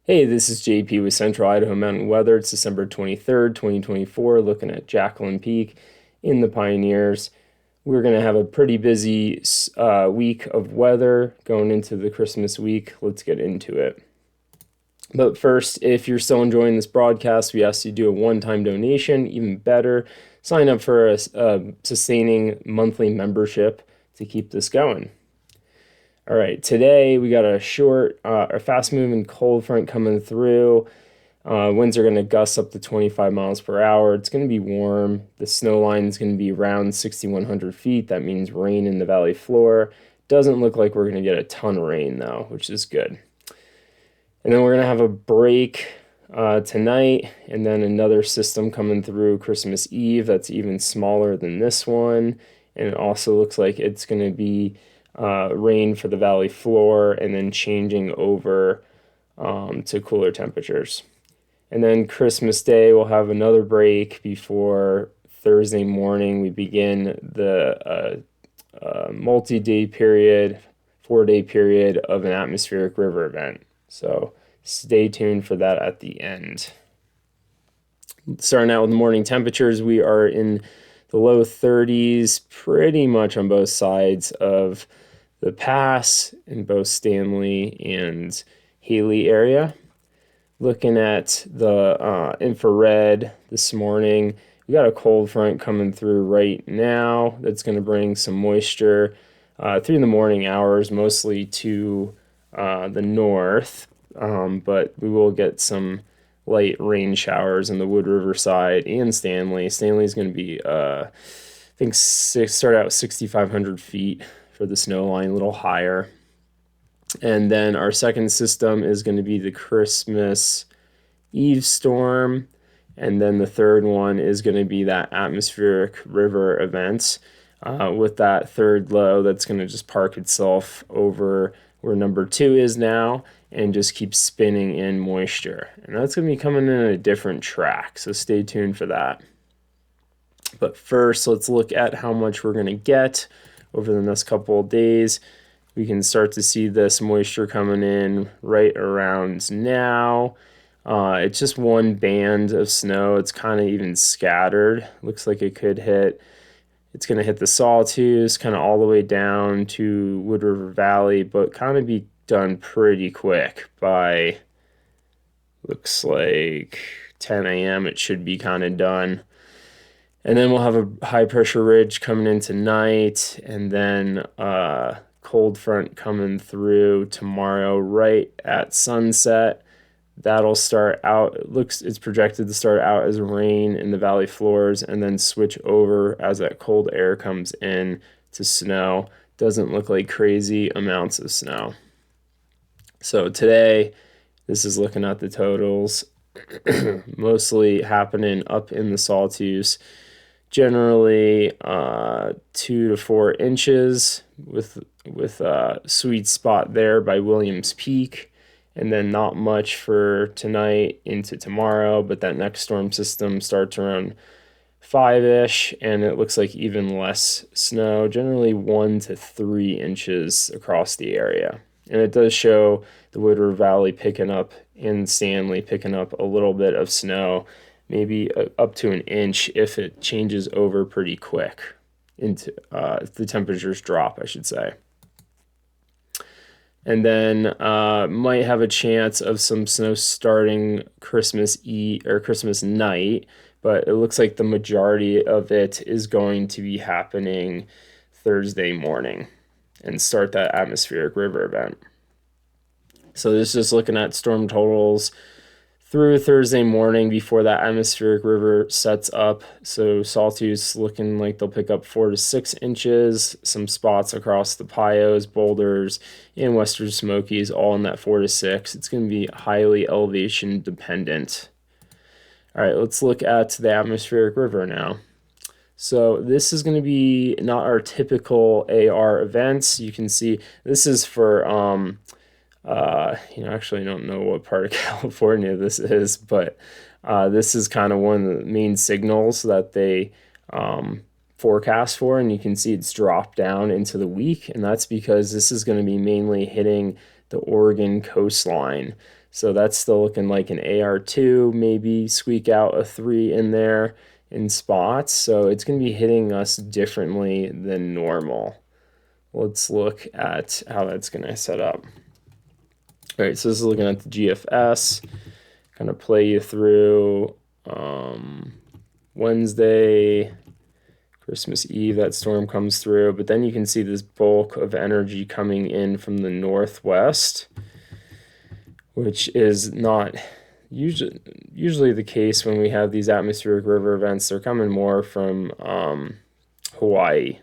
Hey, this is JP with Central Idaho Mountain Weather. It's December 23rd, 2024, looking at Jacqueline Peak in the Pioneers. We're going to have a pretty busy week of weather going into the Christmas week. Let's get into it. But first, if you're still enjoying this broadcast, we ask you to do a one-time donation. Even better, sign up for a sustaining monthly membership to keep this going. All right, today we got a fast-moving cold front coming through. Winds are going to gust up to 25 miles per hour. It's going to be warm. The snow line is going to be around 6,100 feet. That means rain in the valley floor. Doesn't look like we're going to get a ton of rain though, which is good. And then we're going to have a break tonight, and then another system coming through Christmas Eve that's even smaller than this one. And it also looks like it's going to be rain for the valley floor and then changing over to cooler temperatures. And then Christmas Day, we'll have another break before Thursday morning. We begin the multi-day period, 4-day period of an atmospheric river event. So stay tuned for that at the end. Starting out with the morning temperatures, we are in the low 30s pretty much on both sides of the pass in both Stanley and Haley area. Looking at the infrared this morning, we got a cold front coming through right now that's going to bring some moisture through the morning hours, mostly to the north, but we will get some light rain showers in the Wood River side and Stanley. Stanley is going to be, I think, start out 6,500 feet for the snow line, a little higher. And then our second system is going to be the Christmas Eve storm. And then the third one is going to be that atmospheric river event with that third low that's going to just park itself over where number 2 is now and just keep spinning in moisture. And that's going to be coming in a different track, so stay tuned for that. But first, let's look at how much we're going to get over the next couple of days. We can start to see this moisture coming in right around now. It's just one band of snow. It's kind of even scattered. Looks like it's going to hit the Sawtooth, kind of all the way down to Wood River Valley, but kind of be done pretty quick by, looks like 10 a.m. It should be kind of done. And then we'll have a high pressure ridge coming in tonight, and then cold front coming through tomorrow right at sunset. That'll start out, it's projected to start out as rain in the valley floors and then switch over as that cold air comes in to snow. Doesn't look like crazy amounts of snow. So today, this is looking at the totals, mostly happening up in the Sawtooth. Generally 2 to 4 inches with a sweet spot there by Williams Peak, and then not much for tonight into tomorrow, but that next storm system starts around 5-ish, and it looks like even less snow, generally 1 to 3 inches across the area. And it does show the Wood River Valley picking up and Stanley picking up a little bit of snow, maybe up to an inch if it changes over pretty quick into if the temperatures drop, I should say. And then might have a chance of some snow starting Christmas Eve or Christmas night, but it looks like the majority of it is going to be happening Thursday morning and start that atmospheric river event. So this is just looking at storm totals through Thursday morning before that atmospheric river sets up. So Sawtooth's looking like they'll pick up 4 to 6 inches. Some spots across the Pios, Boulders, and Western Smokies, all in that 4 to 6. It's going to be highly elevation dependent. All right, let's look at the atmospheric river now. So this is going to be not our typical AR events. You can see this is for actually I don't know what part of California this is, but this is kind of one of the main signals that they forecast for, and you can see it's dropped down into the week, and that's because this is going to be mainly hitting the Oregon coastline. So that's still looking like an AR2, maybe squeak out a 3 in there in spots. So it's going to be hitting us differently than normal. Let's look at how that's going to set up. All right, so this is looking at the GFS, kind of play you through Wednesday, Christmas Eve, that storm comes through, but then you can see this bulk of energy coming in from the northwest, which is not usually the case when we have these atmospheric river events. They're coming more from Hawaii,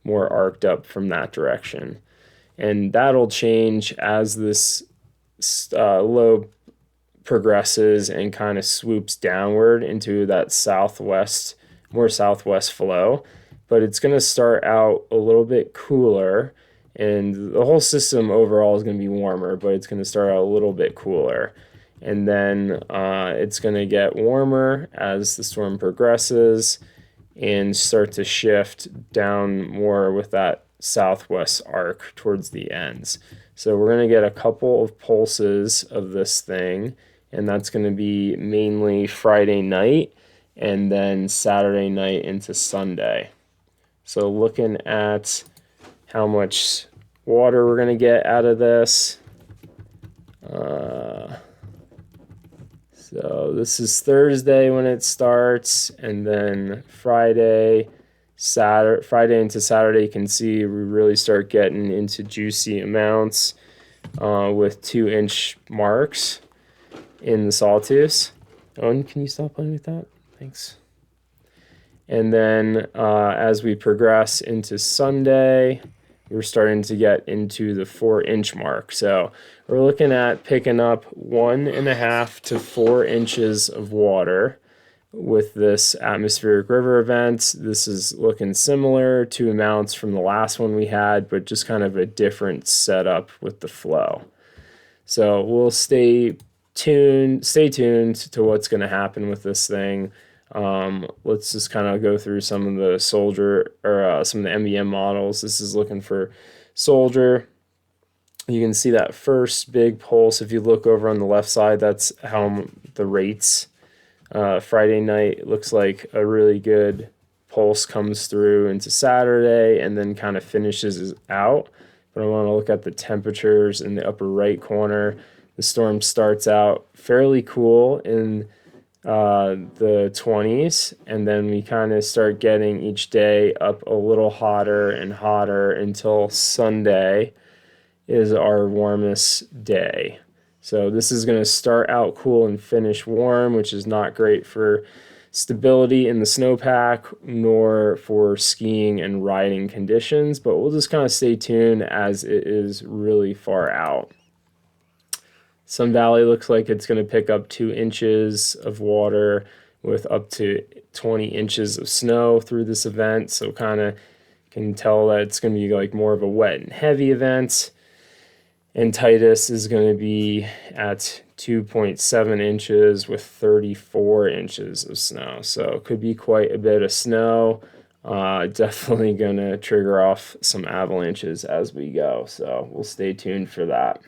more arced up from that direction. And that'll change as this low progresses and kind of swoops downward into that southwest, more southwest flow. But it's going to start out a little bit cooler, and the whole system overall is going to be warmer, but it's going to start out a little bit cooler. And then it's going to get warmer as the storm progresses and start to shift down more with that southwest arc towards the ends. So we're going to get a couple of pulses of this thing, and that's going to be mainly Friday night and then Saturday night into Sunday. So looking at how much water we're going to get out of this. So this is Thursday when it starts, and then Friday into Saturday, you can see we really start getting into juicy amounts with 2-inch marks in the sawtooths. Owen, can you stop playing with that? Thanks. And then as we progress into Sunday, we're starting to get into the 4-inch mark. So we're looking at picking up 1.5 to 4 inches of water with this atmospheric river event. This is looking similar to amounts from the last one we had, but just kind of a different setup with the flow. So we'll stay tuned to what's going to happen with this thing. Let's just kind of go through some of the soldier or some of the MEM models. This is looking for soldier. You can see that first big pulse. If you look over on the left side, that's how the rates. Friday night looks like a really good pulse comes through into Saturday and then kind of finishes out. But I want to look at the temperatures in the upper right corner. The storm starts out fairly cool in the 20s, and then we kind of start getting each day up a little hotter and hotter until Sunday is our warmest day. So this is going to start out cool and finish warm, which is not great for stability in the snowpack nor for skiing and riding conditions, but we'll just kind of stay tuned as it is really far out. Sun Valley looks like it's going to pick up 2 inches of water with up to 20 inches of snow through this event. So kind of can tell that it's going to be like more of a wet and heavy event. And Titus is going to be at 2.7 inches with 34 inches of snow. So it could be quite a bit of snow. Definitely going to trigger off some avalanches as we go. So we'll stay tuned for that.